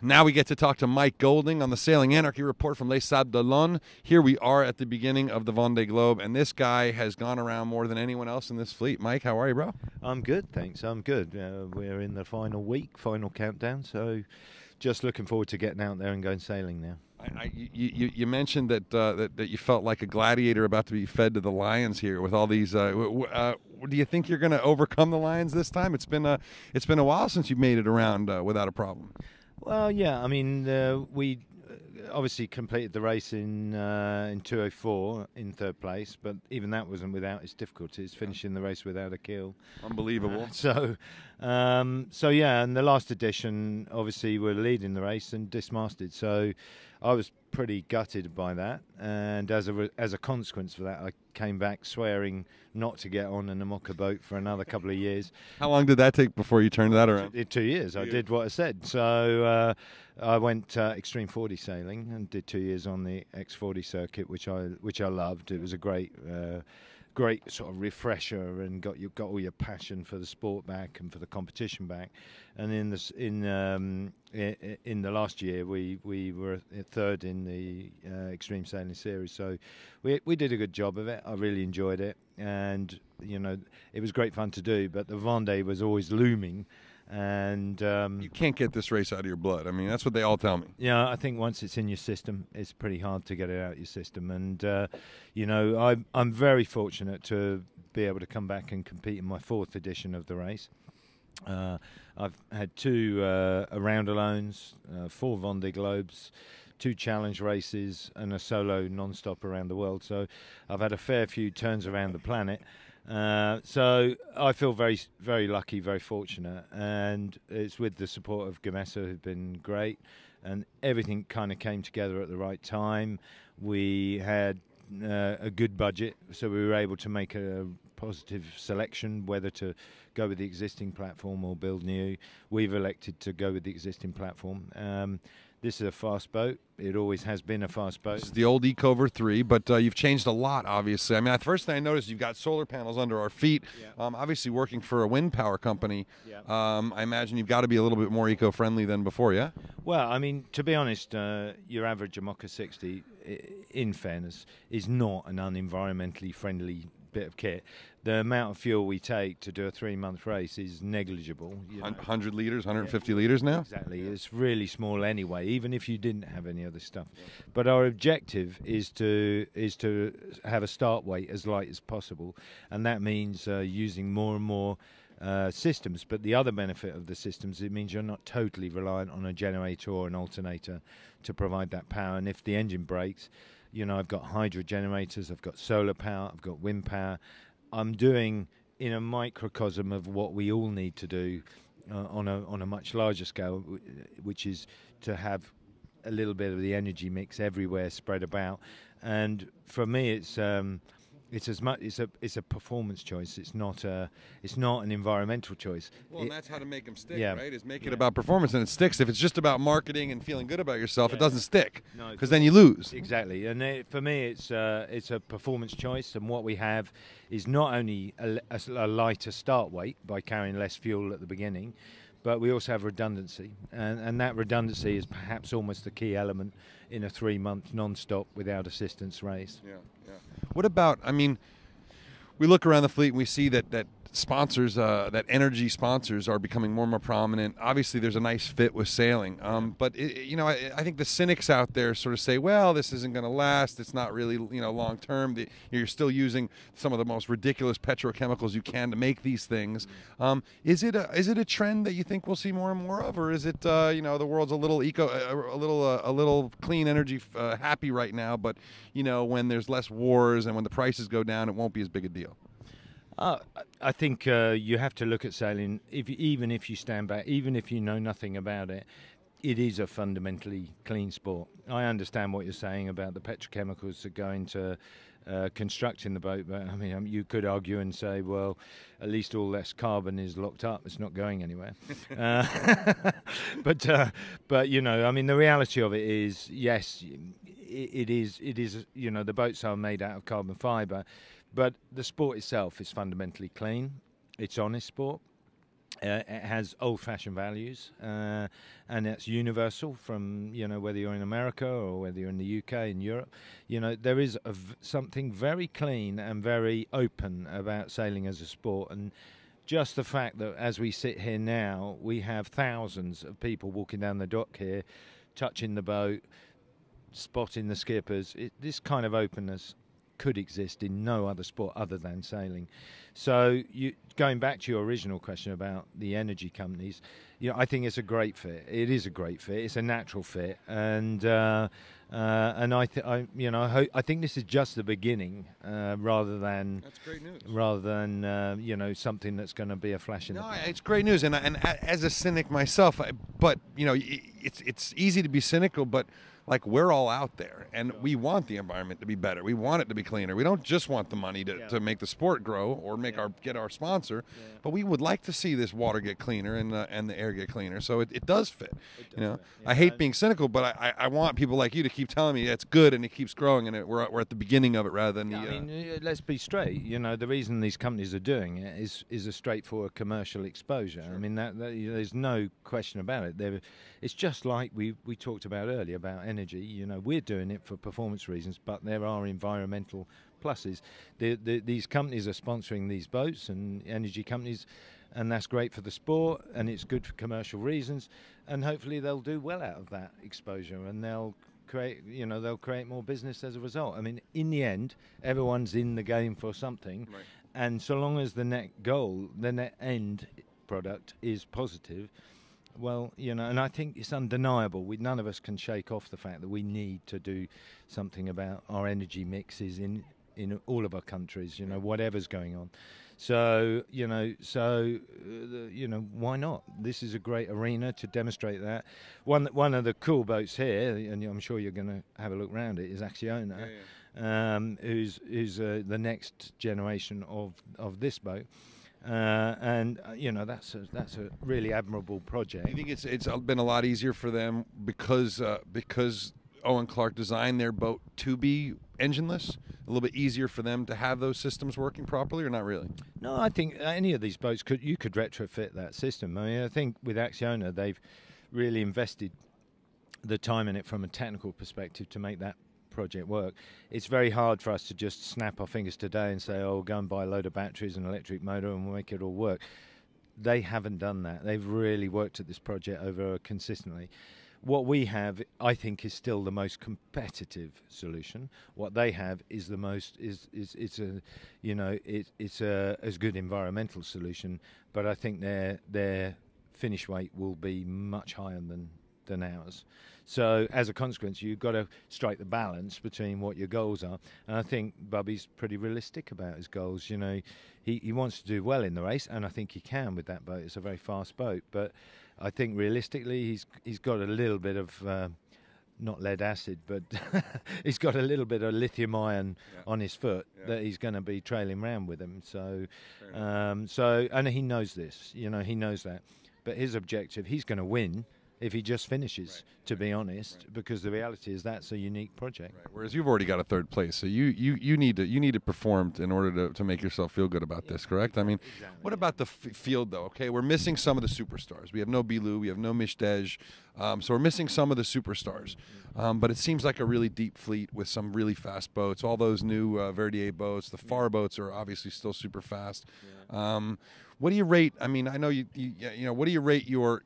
Now we get to talk to Mike Golding on the Sailing Anarchy report from Les Sables d'Olonne. Here we are at the beginning of the Vendee Globe, and this guy has gone around more than anyone else in this fleet. Mike, how are you, bro? I'm good, thanks. I'm good. We're in the final week, final countdown, so just looking forward to getting out there and going sailing now. You mentioned that that you felt like a gladiator about to be fed to the lions here with all these. Do you think you're going to overcome the lions this time? It's been a while since you made it around without a problem. Well, yeah. I mean, we obviously completed the race in 2:04 in third place, but even that wasn't without its difficulties. Finishing the race without a kill, unbelievable. So yeah. And the last edition, obviously, we're leading the race and dismasted. So I was pretty gutted by that, and as a consequence for that, I came back swearing not to get on an Amoca boat for another couple of years. How long did that take before you turned that around? 2 years. I did what I said. So I went Extreme 40 sailing and did 2 years on the X40 circuit, which I loved. It was a great sort of refresher, and got all your passion for the sport back and for the competition back. And in the last year, we were third in the Extreme Sailing Series, so we did a good job of it. I really enjoyed it, and it was great fun to do. But the Vendee was always looming. And you can't get this race out of your blood. I mean, that's what they all tell me. Yeah, I think once it's in your system, it's pretty hard to get it out of your system. And I'm very fortunate to be able to come back and compete in my fourth edition of the race. I've had 2 round alones, 4 Vendee Globes, 2 challenge races, and a solo non-stop around the world. So I've had a fair few turns around the planet. So I feel very, very lucky, very fortunate, and it's with the support of Gamesa, who've been great, and everything kind of came together at the right time. We had a good budget, so we were able to make a positive selection whether to go with the existing platform or build new. We've elected to go with the existing platform. This is a fast boat. It always has been a fast boat. This is the old Ecover 3, but you've changed a lot, obviously. I mean, the first thing I noticed, you've got solar panels under our feet. Yeah. Obviously, working for a wind power company, yeah. I imagine you've got to be a little bit more eco-friendly than before, yeah? Well, I mean, to be honest, your average Amoca 60, in fairness, is not an unenvironmentally friendly bit of kit. The amount of fuel we take to do a 3-month race is negligible. 100 litres, 150 litres now? Exactly. Yeah. It's really small anyway, even if you didn't have any other stuff. Yeah. But our objective is to have a start weight as light as possible, and that means using more and more systems. But the other benefit of the systems, it means you're not totally reliant on a generator or an alternator to provide that power. And if the engine breaks, I've got hydro generators, I've got solar power, I've got wind power. I'm doing in a microcosm of what we all need to do on a much larger scale, which is to have a little bit of the energy mix everywhere spread about. And for me, it's a performance choice. It's not an environmental choice. Well, and that's how to make them stick, yeah. Right? Is make it about performance, and it sticks. If it's just about marketing and feeling good about yourself, it doesn't stick, because then you lose. Exactly. And for me, it's a performance choice, and what we have is not only a lighter start weight by carrying less fuel at the beginning, but we also have redundancy, and that redundancy is perhaps almost the key element in a 3-month non-stop without assistance race. Yeah, yeah. What about, I mean, we look around the fleet and we see that sponsors, that energy sponsors are becoming more and more prominent. Obviously, there's a nice fit with sailing. But, I think the cynics out there sort of say, well, this isn't going to last. It's not really, long term. You're still using some of the most ridiculous petrochemicals you can to make these things. Is it a trend that you think we'll see more and more of? Or is it, the world's a little a little clean energy happy right now, but, when there's less wars and when the prices go down, it won't be as big a deal? I think you have to look at sailing, even if you stand back, even if you know nothing about it, it is a fundamentally clean sport. I understand what you're saying about the petrochemicals that go into constructing the boat, but I mean, you could argue and say, well, at least all this carbon is locked up; it's not going anywhere. But I mean, the reality of it is, yes, it is. The boats are made out of carbon fibre. But the sport itself is fundamentally clean. It's honest sport. It has old-fashioned values, and it's universal from, whether you're in America or whether you're in the UK, in Europe. There is something very clean and very open about sailing as a sport, and just the fact that as we sit here now, we have thousands of people walking down the dock here, touching the boat, spotting the skippers. This kind of openness could exist in no other sport other than sailing. So going back to your original question about the energy companies, I think it's a great fit. It is a great fit. It's a natural fit, and I think this is just the beginning, rather than that's great news. Rather than something that's going to be a flash in the pan. It's great news, and as a cynic myself, but it's easy to be cynical, but like, we're all out there, and we want the environment to be better. We want it to be cleaner. We don't just want the money to make the sport grow or get our sponsor, but we would like to see this water get cleaner and the air get cleaner. So it does fit. I hate being cynical, but I want people like you to keep telling me it's good and it keeps growing, and we're at the beginning of it rather than let's be straight. The reason these companies are doing it is a straightforward commercial exposure. Sure. I mean, that there's no question about it. It's just like we talked about earlier about energy. We're doing it for performance reasons, but there are environmental pluses. These companies are sponsoring these boats and energy companies, and that's great for the sport, and it's good for commercial reasons, and hopefully they'll do well out of that exposure, and they'll create more business as a result. I mean, in the end, everyone's in the game for something, right. And so long as the net goal, the net end product is positive, well, and I think it's undeniable. None of us can shake off the fact that we need to do something about our energy mixes in all of our countries, whatever's going on. So, why not? This is a great arena to demonstrate that. One of the cool boats here, and I'm sure you're going to have a look around it, is Acciona, who's the next generation of this boat. That's a really admirable project. Do you think it's been a lot easier for them because Owen Clark designed their boat to be engineless? A little bit easier for them to have those systems working properly, or not really? No, I think any of these boats could retrofit that system. I mean, I think with Acciona they've really invested the time in it from a technical perspective to make that project work. It's very hard for us to just snap our fingers today and say, go and buy a load of batteries and an electric motor and we'll make it all work. They haven't done that. They've really worked at this project over consistently. What we have, I think, is still the most competitive solution. What they have is the most it's a as good environmental solution, but I think their finish weight will be much higher than ours. So as a consequence, you've got to strike the balance between what your goals are. And I think Bubby's pretty realistic about his goals. He wants to do well in the race, and I think he can with that boat. It's a very fast boat, but I think realistically he's got a little bit of not lead acid, but he's got a little bit of lithium ion on his foot that he's going to be trailing around with him. So and he knows this. He knows that. But his objective, he's going to win if he just finishes, to be honest, because the reality is that's a unique project. Right. Whereas you've already got a third place, so you need to perform in order to make yourself feel good about this, correct? I mean, exactly. What about the field though? Okay, we're missing some of the superstars. We have no Bilou, we have no Mishdej, so we're missing some of the superstars. But it seems like a really deep fleet with some really fast boats. All those new Vendee boats, the Far boats are obviously still super fast. Yeah. What do you rate? I mean, I know you what do you rate your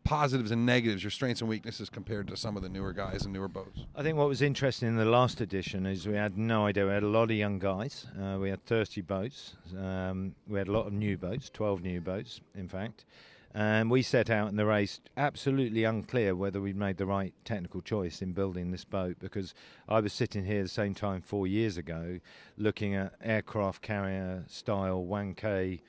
positives and negatives, your strengths and weaknesses compared to some of the newer guys and newer boats? I think what was interesting in the last edition is we had no idea. We had a lot of young guys. We had 30 boats. We had a lot of new boats, 12 new boats, in fact. And we set out in the race absolutely unclear whether we'd made the right technical choice in building this boat, because I was sitting here the same time 4 years ago looking at aircraft carrier style 1K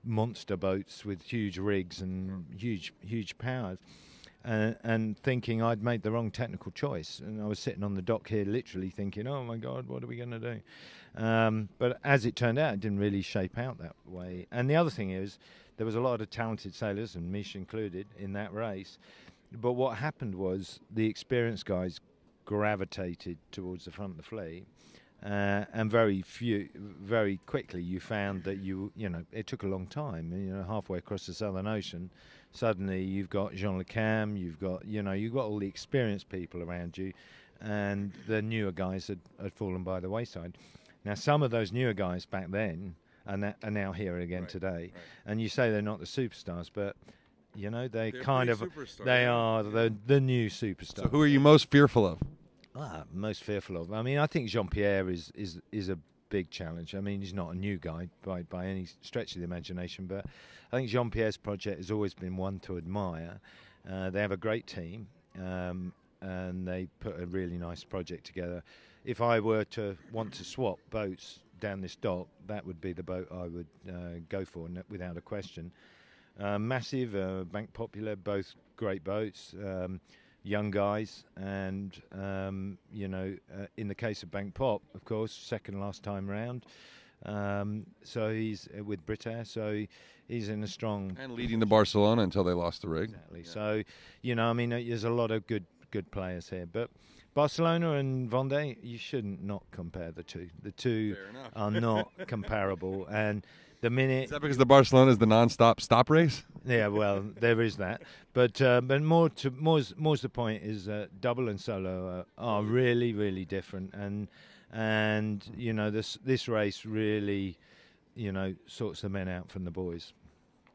monster boats with huge rigs and huge powers, and thinking I'd made the wrong technical choice. And I was sitting on the dock here literally thinking, oh my God, what are we going to do? But as it turned out, it didn't really shape out that way. And the other thing is, there was a lot of talented sailors, and Mish included, in that race. But what happened was the experienced guys gravitated towards the front of the fleet, and very quickly you found that it took a long time. Halfway across the Southern Ocean, suddenly you've got Jean Le Cam, you've got all the experienced people around you, and the newer guys had fallen by the wayside. Now some of those newer guys back then are now here again today, and you say they're not the superstars, but they're kind of are the new superstars. So who are you most fearful of? Most fearful of. I mean, I think Jean-Pierre is a big challenge. I mean, he's not a new guy by any stretch of the imagination, but I think Jean-Pierre's project has always been one to admire. They have a great team, and they put a really nice project together. If I were to want to swap boats down this dock, that would be the boat I would go for, without a question. Massive, Bank Popular, both great boats. Young guys, and in the case of Bank Pop, of course, second last time round. So he's with Britair, so he's in a strong and leading the Barcelona until they lost the rig. Exactly. Yeah. So there's a lot of good players here, but Barcelona and Vendee, you shouldn't not compare the two. The two are not comparable, and the minute is that because the Barcelona is the non-stop stop race? Yeah, well, there is that, but more's the point is double and solo are really, really different, and this race really sorts the men out from the boys.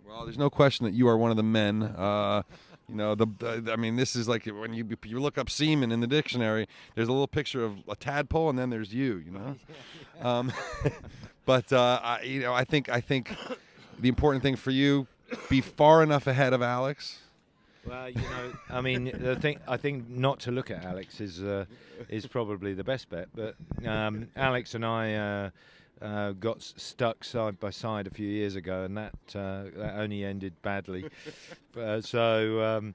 Well, there's no question that you are one of the men. I mean, this is like when you look up seaman in the dictionary. There's a little picture of a tadpole, and then there's you. But I think the important thing for you, be far enough ahead of Alex. Well, I mean, I think not to look at Alex is probably the best bet. But Alex and I got stuck side by side a few years ago, and that only ended badly. So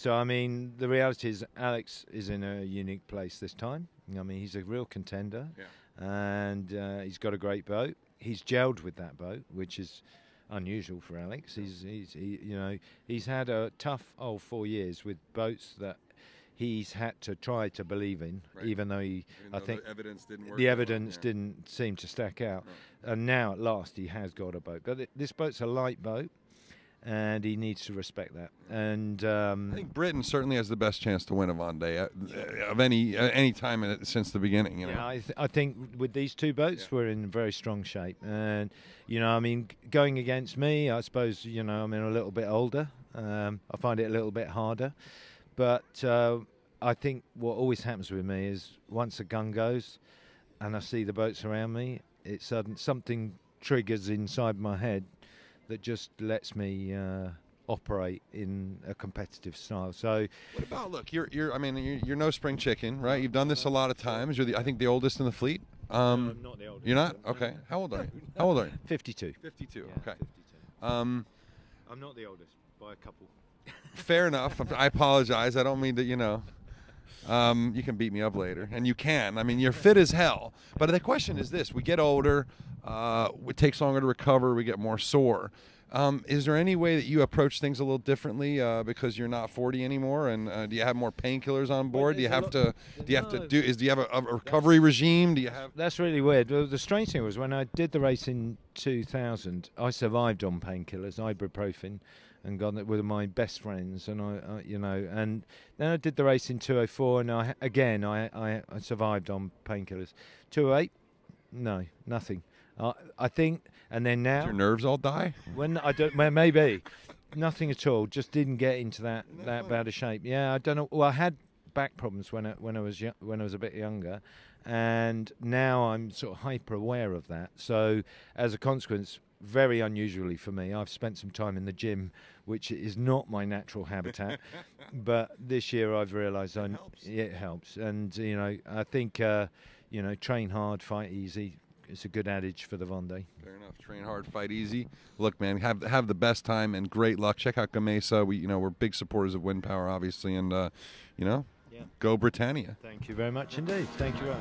I mean, the reality is Alex is in a unique place this time. I mean, he's a real contender, and he's got a great boat. He's gelled with that boat, which is unusual for Alex. He's had a tough 4 years with boats that he's had to try to believe in, even though the evidence didn't work. The evidence didn't seem to stack out, and now at last he has got a boat. But this boat's a light boat, and he needs to respect that. And I think Britain certainly has the best chance to win a Vendee of any time since the beginning. Yeah, I think with these two boats, we're in very strong shape. And I mean, going against me, I suppose I'm a little bit older. I find it a little bit harder. But I think what always happens with me is once a gun goes, and I see the boats around me, something triggers inside my head that just lets me operate in a competitive style. So, what about you're no spring chicken, right? You've done this a lot of times. You're I think the oldest in the fleet. No, I'm not the oldest. You're not? Okay. How old are you? How old are you? 52. 52. Yeah, okay. 52. I'm not the oldest by a couple. Fair enough. I apologize. I don't mean to. You can beat me up later, and you can. I mean, you're fit as hell. But the question is this: we get older. It takes longer to recover. We get more sore. Is there any way that you approach things a little differently because you're not 40 anymore? And do you have more painkillers on board? Do you have a recovery regime? Do you have? That's really weird. Well, the strange thing was when I did the race in 2000, I survived on painkillers, ibuprofen, and got it with my best friends, and and then I did the race in 2004, and I survived on painkillers. 2008, no, nothing. I think, and then now did your nerves all die? When I don't, maybe nothing at all. Just didn't get into that bad a shape. Yeah, I don't know. Well, I had back problems when I was a bit younger, and now I'm sort of hyper aware of that. So as a consequence, very unusually for me, I've spent some time in the gym, which is not my natural habitat. But this year I've realised it helps, and I think train hard, fight easy. It's a good adage for the Vendee. Fair enough. Train hard, fight easy. Look, man, have the best time and great luck. Check out Gamesa. We're big supporters of wind power, obviously, and Go Britannia. Thank you very much indeed. Thank you.